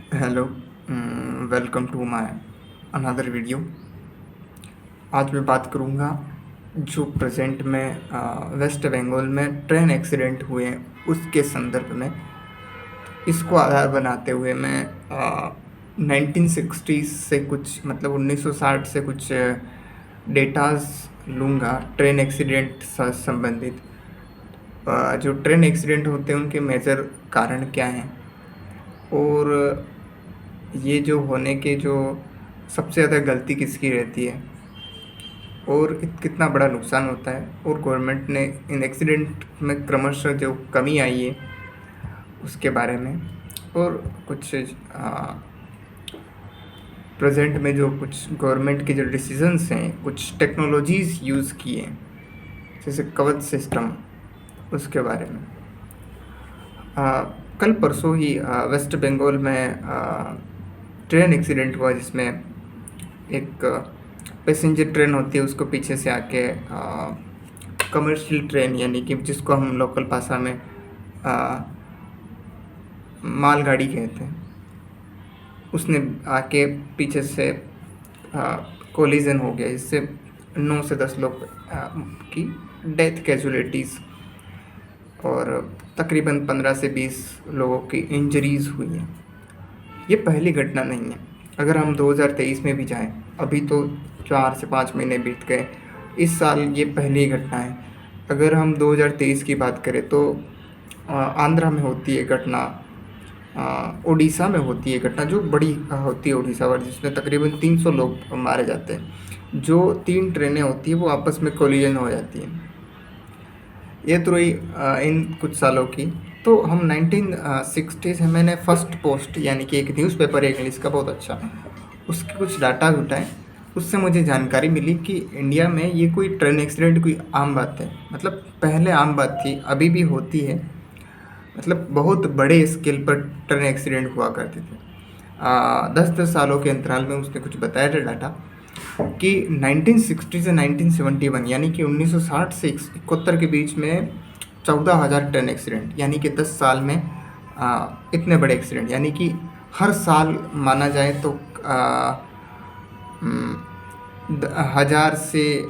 Hello, welcome to my another video. आज मैं बात करूँगा जो प्रेजेंट में वेस्ट बंगाल में ट्रेन एक्सीडेंट हुए हैं उसके संदर्भ में। इसको आधार बनाते हुए मैं 1960 से कुछ मतलब 1960 से कुछ डेटाज लूँगा ट्रेन एक्सीडेंट से संबंधित। जो ट्रेन एक्सीडेंट होते हैं उनके मेजर कारण क्या हैं और ये जो होने के जो सबसे ज़्यादा गलती किसकी रहती है और कितना बड़ा नुकसान होता है, और गवर्नमेंट ने इन एक्सीडेंट में क्रमशः जो कमी आई है उसके बारे में, और कुछ प्रेजेंट में जो कुछ गवर्नमेंट के जो डिसीजंस हैं, कुछ टेक्नोलॉजीज़ यूज़ किए हैं जैसे कवच सिस्टम, उसके बारे में। कल परसों ही वेस्ट बंगाल में ट्रेन एक्सीडेंट हुआ जिसमें एक पैसेंजर ट्रेन होती है उसको पीछे से आके कमर्शियल ट्रेन यानी कि जिसको हम लोकल भाषा में मालगाड़ी कहते हैं, उसने आके पीछे से कोलिजन हो गया जिससे 9 से 10 लोग की डेथ कैजुअलिटीज़ और तकरीबन 15 से 20 लोगों की इंजरीज़ हुई हैं। ये पहली घटना नहीं है। अगर हम 2023 में भी जाएं, अभी तो 4 से 5 महीने बीत गए, इस साल ये पहली घटना है। अगर हम 2023 की बात करें तो आंध्रा में होती है घटना, उड़ीसा में होती है घटना जो बड़ी होती है उड़ीसा वाली, जिसमें तकरीबन 300 लोग मारे जाते हैं। जो 3 ट्रेनें होती हैं वो आपस में कोलिजन हो जाती हैं। ये तो रही इन कुछ सालों की। तो हम 1960 से मैंने फर्स्ट पोस्ट यानी कि एक न्यूज़पेपर है इंग्लिश का बहुत अच्छा, उसके कुछ डाटा जुटाए। उससे मुझे जानकारी मिली कि इंडिया में ये कोई ट्रेन एक्सीडेंट कोई आम बात है। मतलब पहले आम बात थी, अभी भी होती है, मतलब बहुत बड़े स्केल पर ट्रेन एक्सीडेंट हुआ करते थे। 10-10 सालों के अंतराल में उसने कुछ बताया था डाटा कि 1960 से 1971 यानी कि 1960 से 71 के बीच में 14,000 ट्रेन एक्सीडेंट, यानी कि 10 साल में इतने बड़े एक्सीडेंट, यानी कि हर साल माना जाए तो हज़ार से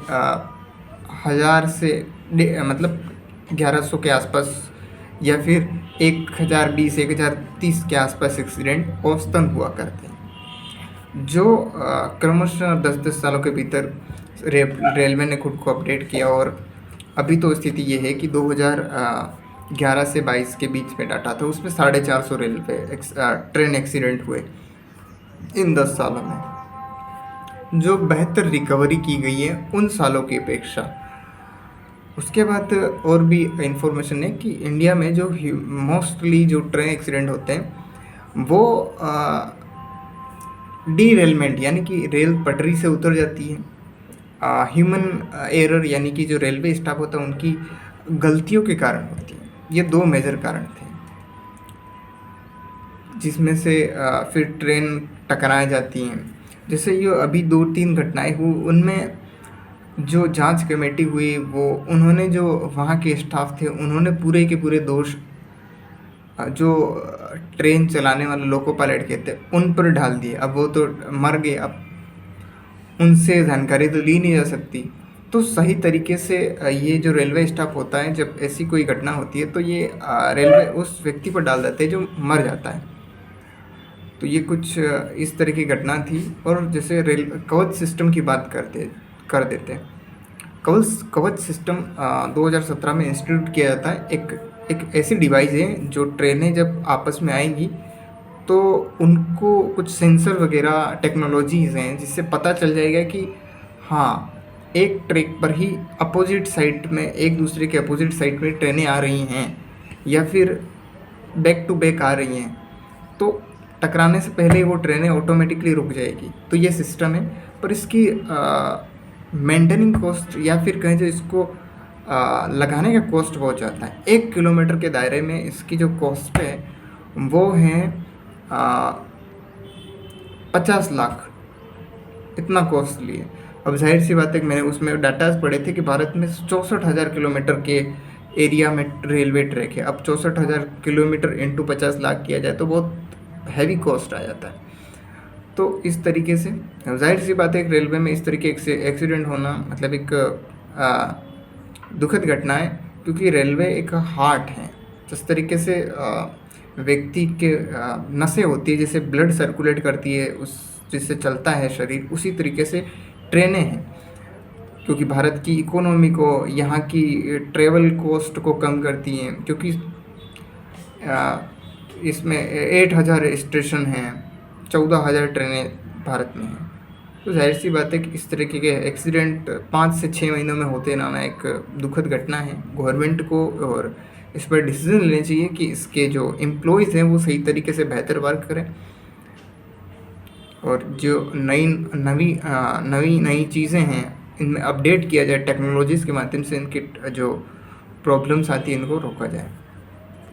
मतलब 1100 के आसपास या फिर 1020 1030 के आसपास एक्सीडेंट औसतन हुआ करते हैं, जो क्रमशः 10-10 सालों के भीतर रेलवे ने खुद को अपडेट किया। और अभी तो स्थिति ये है कि 2011 से 22 के बीच में डाटा था, उसमें 450 रेलवे ट्रेन एक्सीडेंट हुए इन 10 सालों में, जो बेहतर रिकवरी की गई है उन सालों की अपेक्षा। उसके बाद और भी इंफॉर्मेशन है कि इंडिया में जो मोस्टली जो ट्रेन एक्सीडेंट होते हैं वो डीरेलमेंट यानी कि रेल पटरी से उतर जाती है, ह्यूमन एरर यानी कि जो रेलवे स्टाफ होता है उनकी गलतियों के कारण होती है। ये 2 मेजर कारण थे, जिसमें से फिर ट्रेन टकराए जाती हैं। जैसे ये अभी 2-3 घटनाएं हुई, उनमें जो जांच कमेटी हुई वो उन्होंने जो वहाँ के स्टाफ थे उन्होंने पूरे के पूरे दोष जो ट्रेन चलाने वाले लोको पायलट के थे उन पर डाल दिए। अब वो तो मर गए, अब उनसे जानकारी तो ली नहीं जा सकती। तो सही तरीके से ये जो रेलवे स्टाफ होता है, जब ऐसी कोई घटना होती है तो ये रेलवे उस व्यक्ति पर डाल देते हैं जो मर जाता है। तो ये कुछ इस तरह की घटना थी। और जैसे रेल कवच सिस्टम की बात कर देते हैं। कवच सिस्टम 2017 में इंस्टीट्यूट किया जाता है। एक ऐसी डिवाइस है जो ट्रेनें जब आपस में आएंगी तो उनको कुछ सेंसर वगैरह टेक्नोलॉजीज़ हैं जिससे पता चल जाएगा कि हाँ, एक ट्रैक पर ही अपोजिट साइड में, एक दूसरे के अपोजिट साइड में ट्रेनें आ रही हैं या फिर बैक टू बैक आ रही हैं, तो टकराने से पहले वो ट्रेनें ऑटोमेटिकली रुक जाएगी। तो ये सिस्टम है, पर इसकी मेंटेनिंग कॉस्ट या फिर कहें जो इसको लगाने का कॉस्ट बहुत ज़्यादा है। 1 किलोमीटर के दायरे में इसकी जो कॉस्ट है वो है 50 लाख, इतना कॉस्टली है। अब जाहिर सी बात है कि मैंने उसमें डाटाज पढ़े थे कि भारत में 64,000 किलोमीटर के एरिया में रेलवे ट्रैक है। अब 64,000 किलोमीटर इंटू 50 लाख किया जाए तो बहुत हैवी कॉस्ट आ जाता है। तो इस तरीके से ज़ाहिर सी बात है एक रेलवे में इस तरीके एक्सीडेंट होना मतलब एक दुखद घटना है, क्योंकि रेलवे एक हार्ट है। जिस तरीके से व्यक्ति के नसें होती है, जैसे ब्लड सर्कुलेट करती है, उस जिससे चलता है शरीर, उसी तरीके से ट्रेनें हैं, क्योंकि भारत की इकोनॉमी को, यहाँ की ट्रेवल कॉस्ट को कम करती हैं, क्योंकि इसमें 8,000 स्टेशन हैं, 14,000 ट्रेनें भारत में हैं। तो जाहिर सी बात है कि इस तरीके के एक्सीडेंट 5 से 6 महीनों में होते रहना एक दुखद घटना है। गवर्नमेंट को और इस पर डिसीजन लेने चाहिए कि इसके जो एम्प्लॉयज़ हैं वो सही तरीके से बेहतर वर्क करें, और जो नई चीज़ें हैं इनमें अपडेट किया जाए, टेक्नोलॉजीज़ के माध्यम से इनकी जो प्रॉब्लम्स आती हैं इनको रोका जाए।